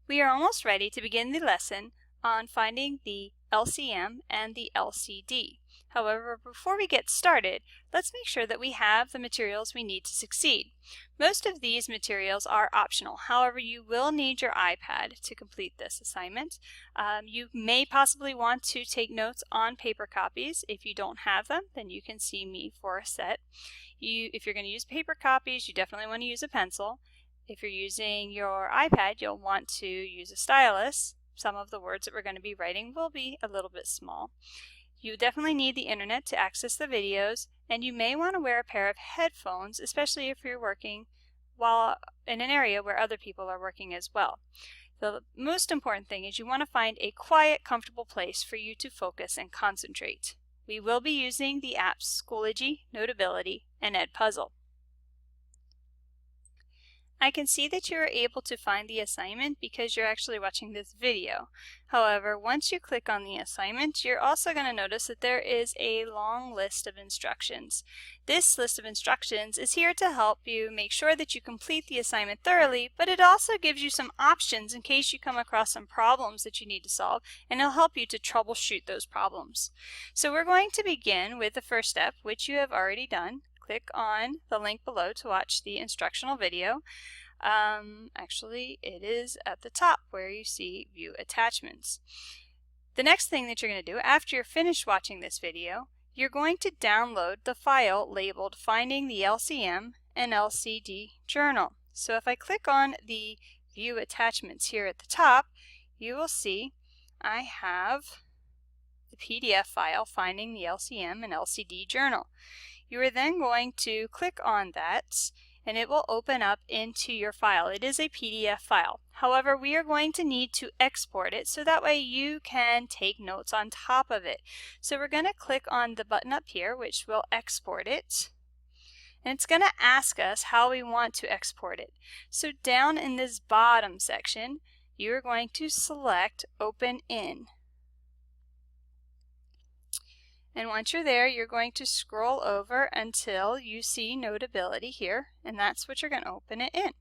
We are almost ready to begin the lesson on finding the LCM and the LCD. However, before we get started, let's make sure that we have the materials we need to succeed. Most of these materials are optional. However, you will need your iPad to complete this assignment. You may possibly want to take notes on paper copies. If you don't have them, then you can see me for a set. If you're going to use paper copies, you definitely want to use a pencil. If you're using your iPad, you'll want to use a stylus. Some of the words that we're going to be writing will be a little bit small. You definitely need the internet to access the videos, and you may want to wear a pair of headphones, especially if you're working while in an area where other people are working as well. The most important thing is you want to find a quiet, comfortable place for you to focus and concentrate. We will be using the apps Schoology, Notability, and Edpuzzle. I can see that you are able to find the assignment because you're actually watching this video. However, once you click on the assignment, you're also going to notice that there is a long list of instructions. This list of instructions is here to help you make sure that you complete the assignment thoroughly, but it also gives you some options in case you come across some problems that you need to solve, and it'll help you to troubleshoot those problems. So we're going to begin with the first step, which you have already done. Click on the link below to watch the instructional video. Actually, it is at the top where you see View Attachments. The next thing that you're going to do after you're finished watching this video, you're going to download the file labeled Finding the LCM and LCD Journal. So if I click on the View Attachments here at the top, you will see I have the PDF file Finding the LCM and LCD Journal. You are then going to click on that and it will open up into your file. It is a PDF file. However, we are going to need to export it so that way you can take notes on top of it. So we're going to click on the button up here, which will export it. And it's going to ask us how we want to export it. So down in this bottom section, you're going to select Open In. And once you're there, you're going to scroll over until you see Notability here, and that's what you're going to open it in.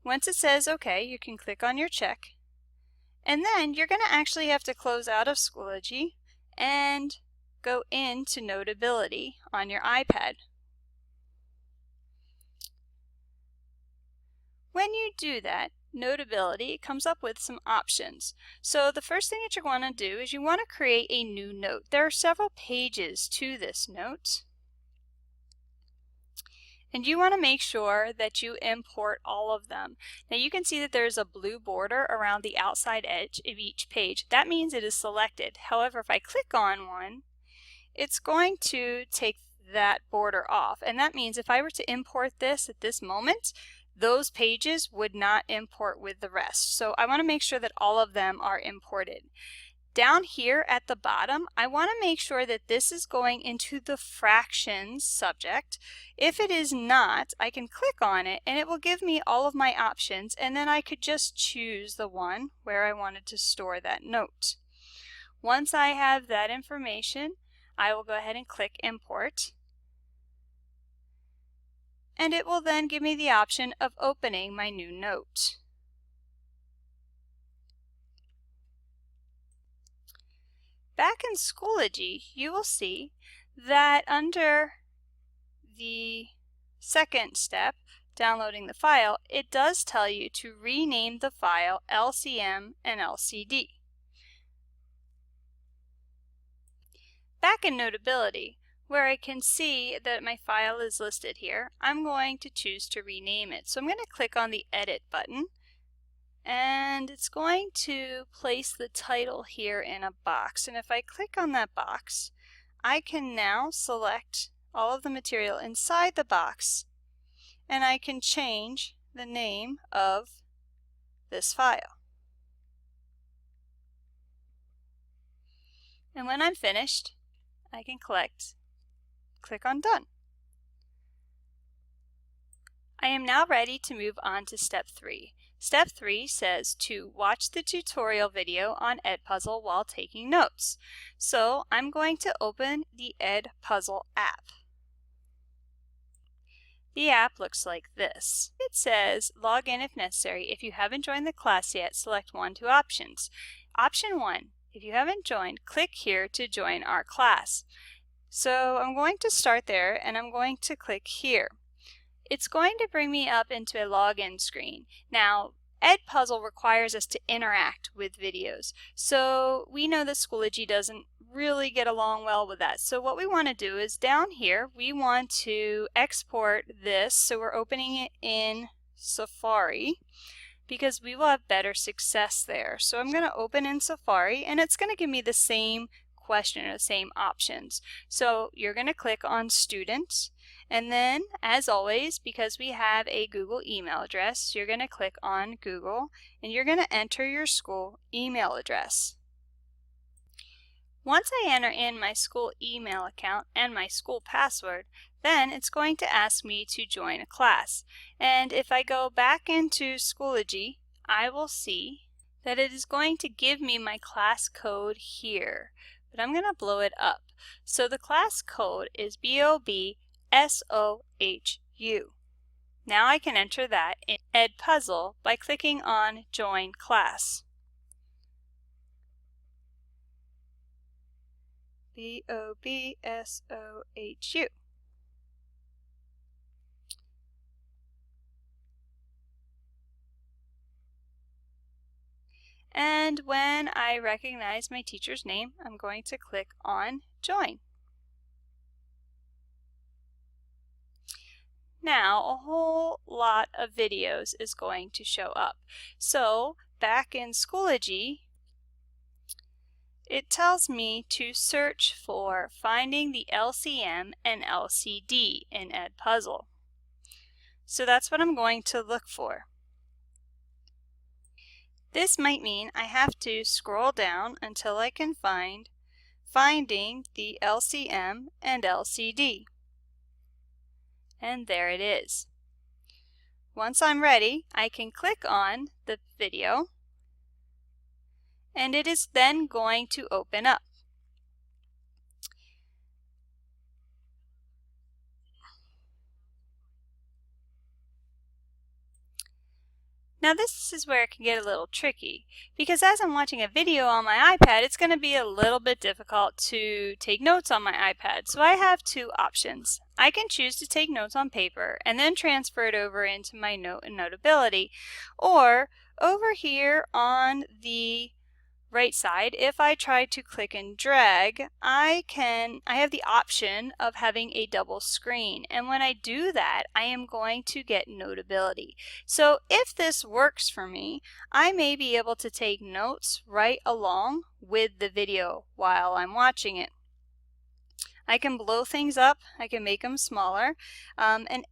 Once it says OK, you can click on your check, and then you're going to actually have to close out of Schoology and go into Notability on your iPad. When you do that, Notability comes up with some options. So the first thing that you want to do is you want to create a new note. There are several pages to this note, and you want to make sure that you import all of them. Now you can see that there's a blue border around the outside edge of each page. That means it is selected. However, if I click on one, it's going to take that border off, and that means if I were to import this at this moment, those pages would not import with the rest. So I want to make sure that all of them are imported. Down here at the bottom, I want to make sure that this is going into the fractions subject. If it is not, I can click on it and it will give me all of my options, and then I could just choose the one where I wanted to store that note. Once I have that information, I will go ahead and click Import. And it will then give me the option of opening my new note. Back in Schoology, you will see that under the second step, downloading the file, it does tell you to rename the file LCM and LCD. Back in Notability, where I can see that my file is listed here, I'm going to choose to rename it. So I'm going to click on the Edit button, and it's going to place the title here in a box. And if I click on that box, I can now select all of the material inside the box, and I can change the name of this file. And when I'm finished, I can click on Done. I am now ready to move on to Step 3. Step 3 says to watch the tutorial video on Edpuzzle while taking notes. So I'm going to open the Edpuzzle app. The app looks like this. It says log in if necessary. If you haven't joined the class yet, select one of two options. Option 1, if you haven't joined, click here to join our class. So I'm going to start there and I'm going to click here. It's going to bring me up into a login screen. Now, Edpuzzle requires us to interact with videos. So we know that Schoology doesn't really get along well with that. So what we want to do is down here, we want to export this. So we're opening it in Safari because we will have better success there. So I'm going to open in Safari and it's going to give me the same question or the same options. So you're going to click on Student, and then as always, because we have a Google email address, you're going to click on Google and you're going to enter your school email address. Once I enter in my school email account and my school password, then it's going to ask me to join a class. And if I go back into Schoology, I will see that it is going to give me my class code here. But I'm going to blow it up. So the class code is BOBSOHU. Now I can enter that in Edpuzzle by clicking on Join Class. BOBSOHU. And when I recognize my teacher's name, I'm going to click on Join. Now a whole lot of videos is going to show up. So back in Schoology, it tells me to search for finding the LCM and LCD in Edpuzzle. So that's what I'm going to look for. This might mean I have to scroll down until I can find finding the LCM and LCD. And there it is. Once I'm ready, I can click on the video and it is then going to open up. Now this is where it can get a little tricky, because as I'm watching a video on my iPad, it's going to be a little bit difficult to take notes on my iPad. So I have two options. I can choose to take notes on paper and then transfer it over into my Note and Notability, or over here on the right side, if I try to click and drag, I have the option of having a double screen, and when I do that, I am going to get notability. So if this works for me, I may be able to take notes right along with the video while I'm watching it. I can blow things up, I can make them smaller, and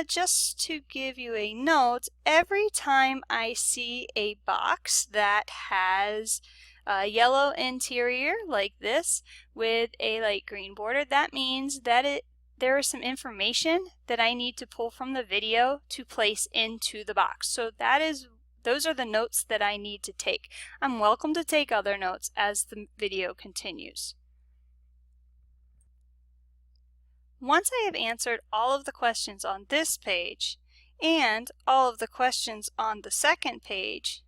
just to give you a note, every time I see a box that has a yellow interior like this with a light green border, that means that there is some information that I need to pull from the video to place into the box. So those are the notes that I need to take. I'm welcome to take other notes as the video continues. Once I have answered all of the questions on this page and all of the questions on the second page,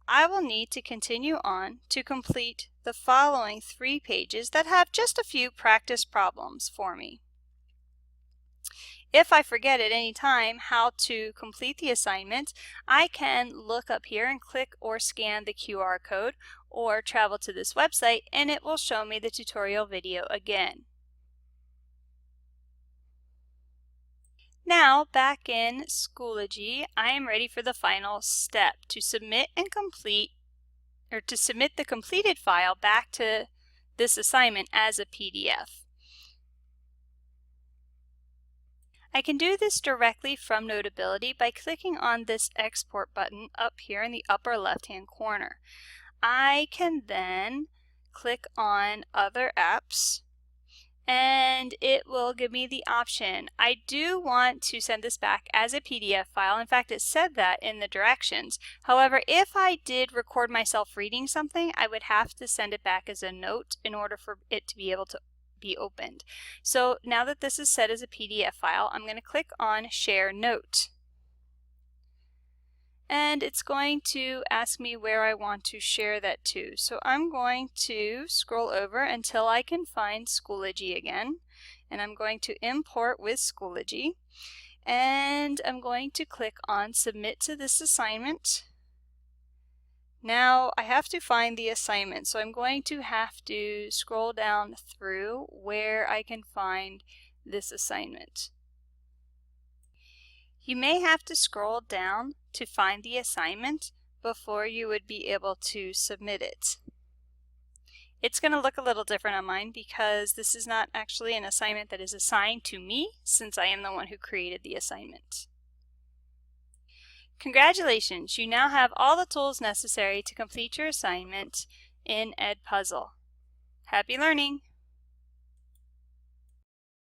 I will need to continue on to complete the following 3 pages that have just a few practice problems for me. If I forget at any time how to complete the assignment, I can look up here and click or scan the QR code or travel to this website and it will show me the tutorial video again. Now, back in Schoology, I am ready for the final step to submit and complete, or to submit the completed file back to this assignment as a PDF. I can do this directly from Notability by clicking on this export button up here in the upper left-hand corner. I can then click on Other Apps, and it will give me the option. I do want to send this back as a PDF file. In fact, it said that in the directions. However, if I did record myself reading something, I would have to send it back as a note in order for it to be able to be opened. So now that this is set as a PDF file, I'm going to click on Share Note. And it's going to ask me where I want to share that to. So I'm going to scroll over until I can find Schoology again. And I'm going to import with Schoology. And I'm going to click on Submit to this assignment. Now I have to find the assignment, so I'm going to have to scroll down through where I can find this assignment. You may have to scroll down to find the assignment before you would be able to submit it. It's going to look a little different on mine because this is not actually an assignment that is assigned to me, since I am the one who created the assignment. Congratulations! You now have all the tools necessary to complete your assignment in Edpuzzle. Happy learning!